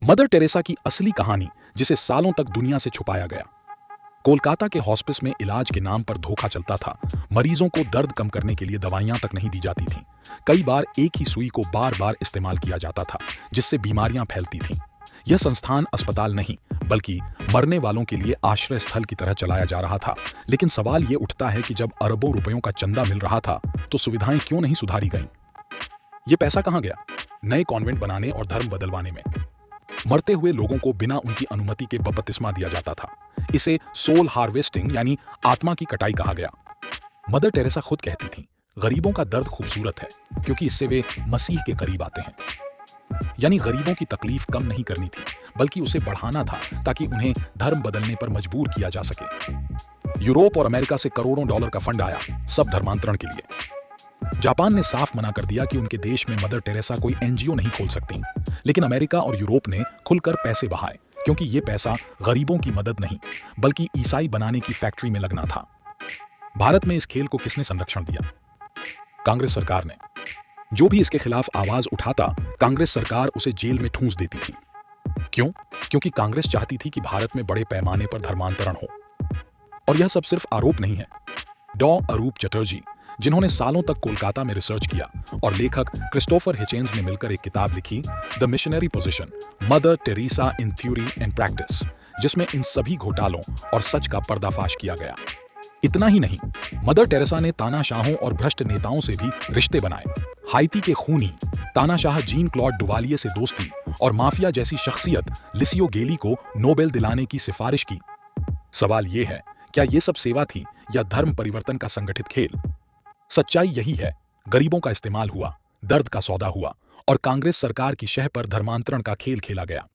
Mother Teresa की असली कहानी, जिसे सालों तक दुनिया से छुपाया गया। कोलकाता के हॉस्पिस में इलाज के नाम पर धोखा चलता था। मरीजों को दर्द कम करने के लिए दवाइयां तक नहीं दी जाती थीं। कई बार एक ही सुई को बार बार इस्तेमाल किया जाता था, जिससे बीमारियां फैलती थीं। यह संस्थान अस्पताल नहीं, बल्कि मरने वालों के लिए आश्रय स्थल की तरह चलाया जा रहा था। लेकिन सवाल ये उठता है कि जब अरबों रुपयों का चंदा मिल रहा था, तो सुविधाएं क्यों नहीं सुधारी गईं? ये पैसा कहां गया? नए कॉन्वेंट बनाने और धर्म बदलवाने में। मरते हुए लोगों को बिना उनकी अनुमति के बपतिस्मा दिया जाता था। इसे सोल हार्वेस्टिंग यानी आत्मा की कटाई कहा गया। मदर टेरेसा खुद कहती थीं, गरीबों का दर्द खूबसूरत है क्योंकि इससे वे मसीह के करीब आते हैं। यानी गरीबों की तकलीफ कम नहीं करनी थी, बल्कि उसे बढ़ाना था, ताकि उन्हें धर्म बदलने पर मजबूर किया जा सके। यूरोप और अमेरिका से करोड़ों डॉलर का फंड आया, सब धर्मांतरण के लिए। जापान ने साफ मना कर दिया कि उनके देश में मदर टेरेसा कोई एनजीओ नहीं खोल सकती। लेकिन अमेरिका और यूरोप ने खुलकर पैसे बहाए, क्योंकि ये पैसा गरीबों की मदद नहीं, बल्कि ईसाई बनाने की फैक्ट्री में लगना था। भारत में इस खेल को किसने संरक्षण दिया? कांग्रेस सरकार ने। जो भी इसके खिलाफ आवाज उठाता, कांग्रेस सरकार उसे जेल में ठूंस देती थी। क्यों? क्योंकि कांग्रेस चाहती थी कि भारत में बड़े पैमाने पर धर्मांतरण हो। और यह सब सिर्फ आरोप नहीं है। डॉ अरूप चटर्जी, जिन्होंने सालों तक कोलकाता में रिसर्च किया, और लेखक क्रिस्टोफर हिचेन्स ने मिलकर एक किताब लिखी, the missionary position, mother Teresa in theory and practice, जिसमें इन सभी घोटालों और सच का पर्दाफाश किया गया। इतना ही नहीं, मदर टेरेसा ने तानाशाहों और भ्रष्ट नेताओं से भी रिश्ते बनाए। हाइती के खूनी तानाशाह जीन क्लॉड डुवालिये से दोस्ती, और माफिया जैसी शख्सियत लिसियो गेली को नोबेल दिलाने की सिफारिश की। सवाल यह है, क्या यह सब सेवा थी या धर्म परिवर्तन का संगठित खेल? सच्चाई यही है, गरीबों का इस्तेमाल हुआ, दर्द का सौदा हुआ, और कांग्रेस सरकार की शह पर धर्मांतरण का खेल खेला गया।